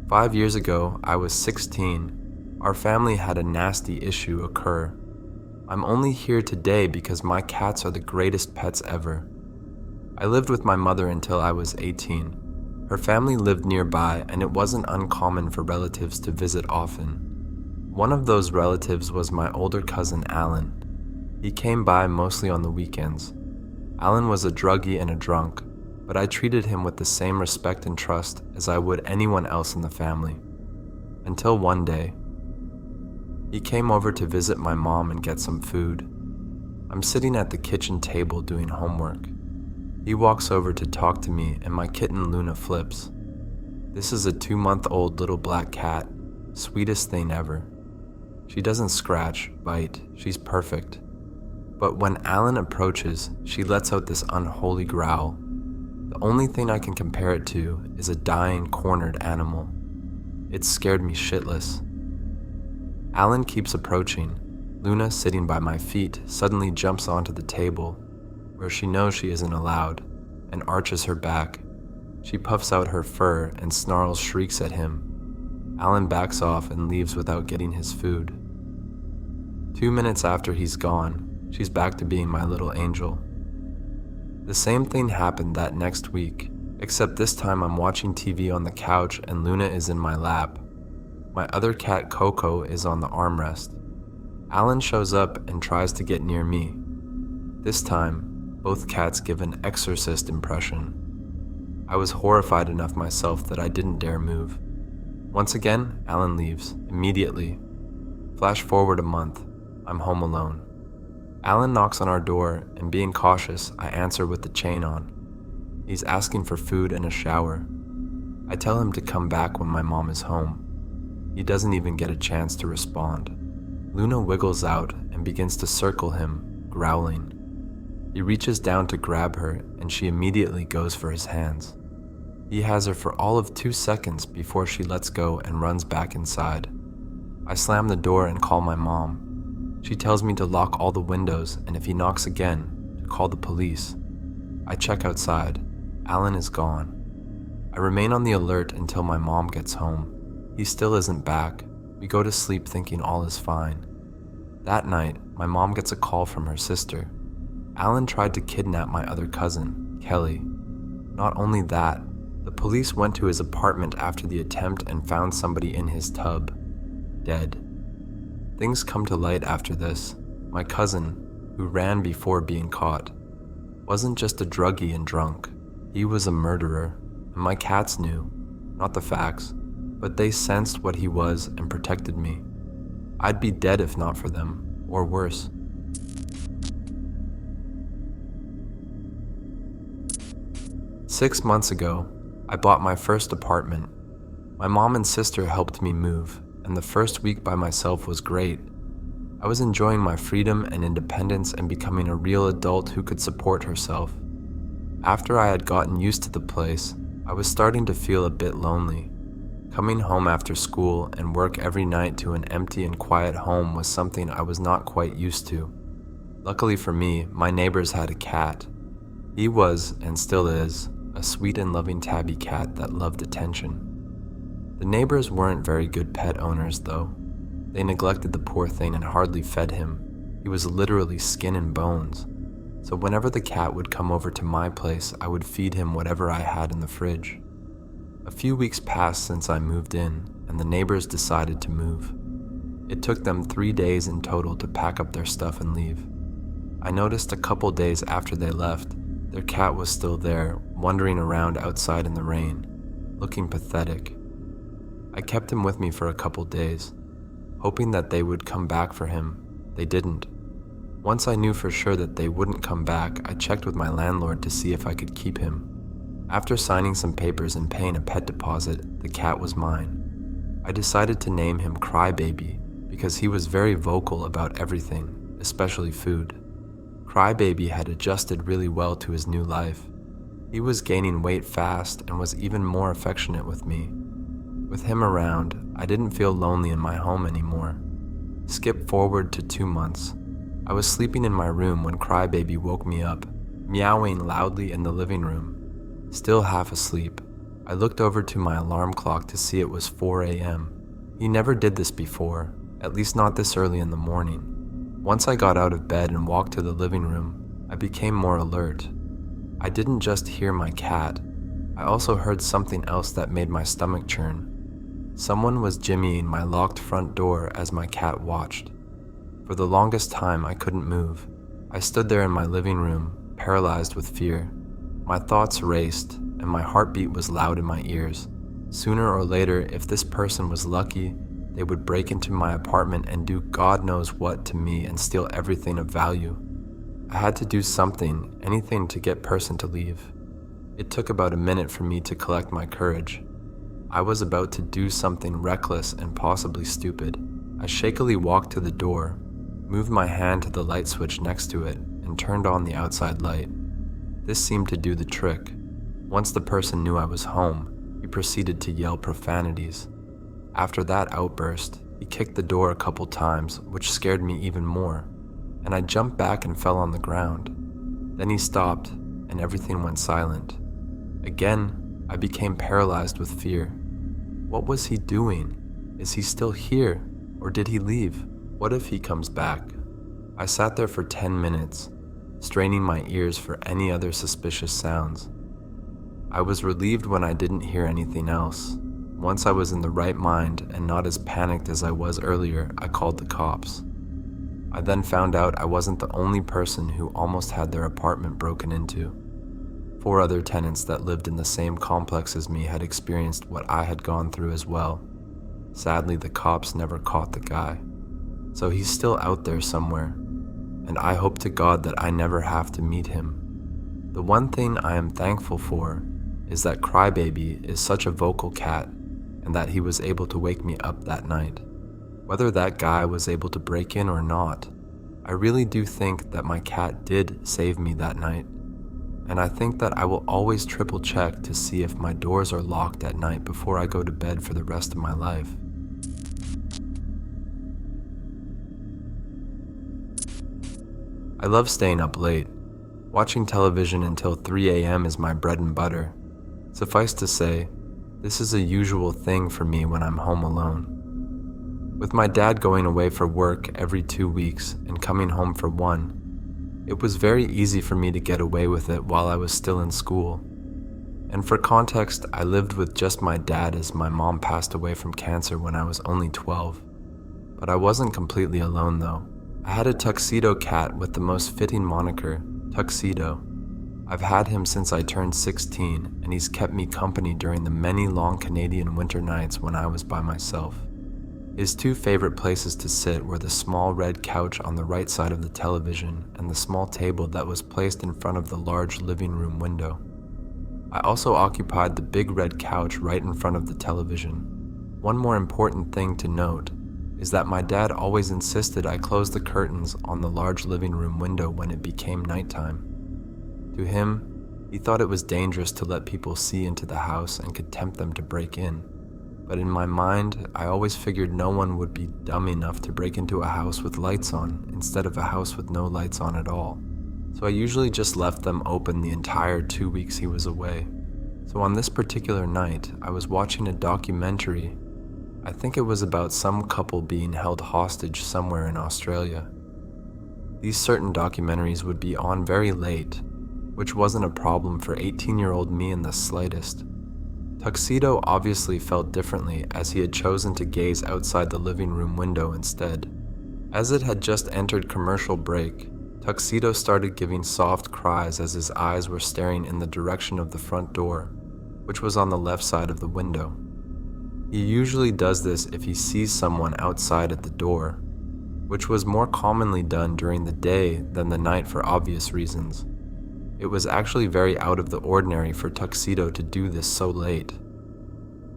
5 years ago, I was 16. Our family had a nasty issue occur. I'm only here today because my cats are the greatest pets ever. I lived with my mother until I was 18. Her family lived nearby, and it wasn't uncommon for relatives to visit often. One of those relatives was my older cousin Alan. He came by mostly on the weekends. Alan was a druggie and a drunk, but I treated him with the same respect and trust as I would anyone else in the family. Until one day, he came over to visit my mom and get some food. I'm sitting at the kitchen table doing homework. He walks over to talk to me, and my kitten Luna flips. This is a 2-month-old little black cat, sweetest thing ever. She doesn't scratch, bite, she's perfect. But when Alan approaches, she lets out this unholy growl. The only thing I can compare it to is a dying, cornered animal. It scared me shitless. Alan keeps approaching. Luna, sitting by my feet, suddenly jumps onto the table, where she knows she isn't allowed, and arches her back. She puffs out her fur and snarls shrieks at him. Alan backs off and leaves without getting his food. 2 minutes after he's gone, she's back to being my little angel. The same thing happened that next week, except this time I'm watching TV on the couch and Luna is in my lap. My other cat Coco is on the armrest. Alan shows up and tries to get near me. This time, both cats give an exorcist impression. I was horrified enough myself that I didn't dare move. Once again, Alan leaves, immediately. Flash forward a month, I'm home alone. Alan knocks on our door, and being cautious, I answer with the chain on. He's asking for food and a shower. I tell him to come back when my mom is home. He doesn't even get a chance to respond. Luna wiggles out and begins to circle him, growling. He reaches down to grab her, and she immediately goes for his hands. He has her for all of 2 seconds before she lets go and runs back inside. I slam the door and call my mom. She tells me to lock all the windows, and if he knocks again, to call the police. I check outside. Alan is gone. I remain on the alert until my mom gets home. He still isn't back. We go to sleep thinking all is fine. That night, my mom gets a call from her sister. Alan tried to kidnap my other cousin, Kelly. Not only that, the police went to his apartment after the attempt and found somebody in his tub, dead. Things come to light after this. My cousin, who ran before being caught, wasn't just a druggie and drunk. He was a murderer, and my cats knew, not the facts, but they sensed what he was and protected me. I'd be dead if not for them, or worse. Six months ago, I bought my first apartment. My mom and sister helped me move, and the first week by myself was great. I was enjoying my freedom and independence and becoming a real adult who could support herself. After I had gotten used to the place, I was starting to feel a bit lonely. Coming home after school and work every night to an empty and quiet home was something I was not quite used to. Luckily for me, my neighbors had a cat. He was, and still is, a sweet and loving tabby cat that loved attention. The neighbors weren't very good pet owners, though. They neglected the poor thing and hardly fed him. He was literally skin and bones. So whenever the cat would come over to my place, I would feed him whatever I had in the fridge. A few weeks passed since I moved in, and the neighbors decided to move. It took them 3 days in total to pack up their stuff and leave. I noticed a couple days after they left, their cat was still there, wandering around outside in the rain, looking pathetic. I kept him with me for a couple days, hoping that they would come back for him. They didn't. Once I knew for sure that they wouldn't come back, I checked with my landlord to see if I could keep him. After signing some papers and paying a pet deposit, the cat was mine. I decided to name him Crybaby because he was very vocal about everything, especially food. Crybaby had adjusted really well to his new life. He was gaining weight fast and was even more affectionate with me. With him around, I didn't feel lonely in my home anymore. Skip forward to 2 months. I was sleeping in my room when Crybaby woke me up, meowing loudly in the living room. Still half asleep, I I looked over to my alarm clock to see it was 4 a.m. He never did this before, at least not this early in the morning. Once I got out of bed and walked to the living room, I became more alert. I didn't just hear my cat, I also heard something else that made my stomach churn. Someone was jimmying my locked front door as my cat watched. For the longest time, I couldn't move. I stood there in my living room, paralyzed with fear. My thoughts raced, and my heartbeat was loud in my ears. Sooner or later, if this person was lucky, they would break into my apartment and do God knows what to me and steal everything of value. I had to do something, anything to get person to leave. It took about a minute for me to collect my courage. I was about to do something reckless and possibly stupid. I shakily walked to the door, moved my hand to the light switch next to it, and turned on the outside light. This seemed to do the trick. Once the person knew I was home, he proceeded to yell profanities. After that outburst, he kicked the door a couple times, which scared me even more, and I jumped back and fell on the ground. Then he stopped, and everything went silent. Again, I became paralyzed with fear. What was he doing? Is he still here, or did he leave? What if he comes back? I sat there for 10 minutes, straining my ears for any other suspicious sounds. I was relieved when I didn't hear anything else. Once I was in the right mind and not as panicked as I was earlier, I called the cops. I then found out I wasn't the only person who almost had their apartment broken into. 4 other tenants that lived in the same complex as me had experienced what I had gone through as well. Sadly, the cops never caught the guy. So he's still out there somewhere, and I hope to God that I never have to meet him. The one thing I am thankful for is that Crybaby is such a vocal cat, and that he was able to wake me up that night. Whether that guy was able to break in or not, I really do think that my cat did save me that night, and I think that I will always triple check to see if my doors are locked at night before I go to bed for the rest of my life. I love staying up late. Watching television until 3 a.m. is my bread and butter. Suffice to say, this is a usual thing for me when I'm home alone. With my dad going away for work every 2 weeks and coming home for 1, it was very easy for me to get away with it while I was still in school. And for context, I lived with just my dad as my mom passed away from cancer when I was only 12. But I wasn't completely alone though. I had a tuxedo cat with the most fitting moniker, Tuxedo. I've had him since I turned 16, and he's kept me company during the many long Canadian winter nights when I was by myself. His 2 favorite places to sit were the small red couch on the right side of the television and the small table that was placed in front of the large living room window. I also occupied the big red couch right in front of the television. One more important thing to note is that my dad always insisted I close the curtains on the large living room window when it became nighttime. To him, he thought it was dangerous to let people see into the house and could tempt them to break in. But in my mind, I always figured no one would be dumb enough to break into a house with lights on instead of a house with no lights on at all. So I usually just left them open the entire 2 weeks he was away. So on this particular night, I was watching a documentary. I think it was about some couple being held hostage somewhere in Australia. These certain documentaries would be on very late, which wasn't a problem for 18-year-old me in the slightest. Tuxedo obviously felt differently as he had chosen to gaze outside the living room window instead. As it had just entered commercial break, Tuxedo started giving soft cries as his eyes were staring in the direction of the front door, which was on the left side of the window. He usually does this if he sees someone outside at the door, which was more commonly done during the day than the night for obvious reasons. It was actually very out of the ordinary for Tuxedo to do this so late.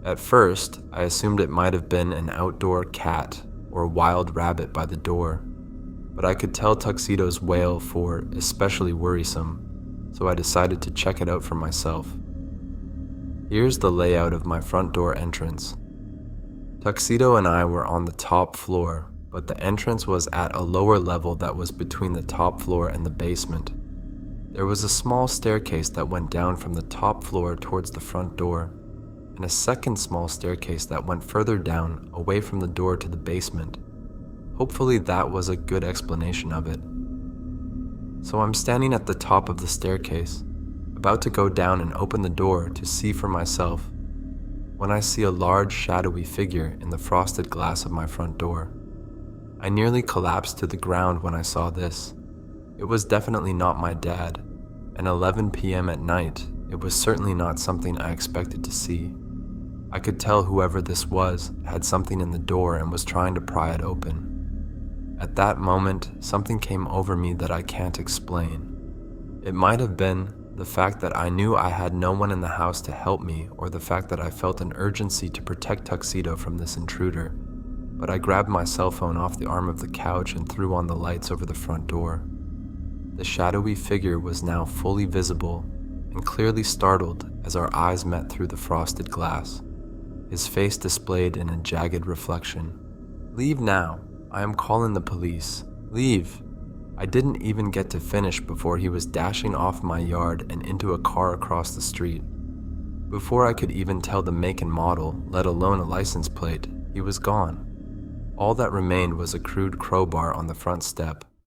At first, I assumed it might have been an outdoor cat or wild rabbit by the door, but I could tell Tuxedo's wail for especially worrisome, so I decided to check it out for myself. Here's the layout of my front door entrance. Tuxedo and I were on the top floor, but the entrance was at a lower level that was between the top floor and the basement. There was a small staircase that went down from the top floor towards the front door. and a second small staircase that went further down, away from the door to the basement. Hopefully that was a good explanation of it. So I'm standing at the top of the staircase, about to go down and open the door to see for myself, when I see a large shadowy figure in the frosted glass of my front door. I nearly collapsed to the ground when I saw this. It was definitely not my dad, and 11 p.m. at night, it was certainly not something I expected to see. I could tell whoever this was had something in the door and was trying to pry it open. At that moment, something came over me that I can't explain. It might have been the fact that I knew I had no one in the house to help me, or the fact that I felt an urgency to protect Tuxedo from this intruder, but I grabbed my cell phone off the arm of the couch and threw on the lights over the front door. The shadowy figure was now fully visible and clearly startled as our eyes met through the frosted glass, his face displayed in a jagged reflection. "Leave now. I am calling the police. Leave." I didn't even get to finish before he was dashing off my yard and into a car across the street. Before I could even tell the make and model, let alone a license plate, he was gone. All that remained was a crude crowbar on the front step,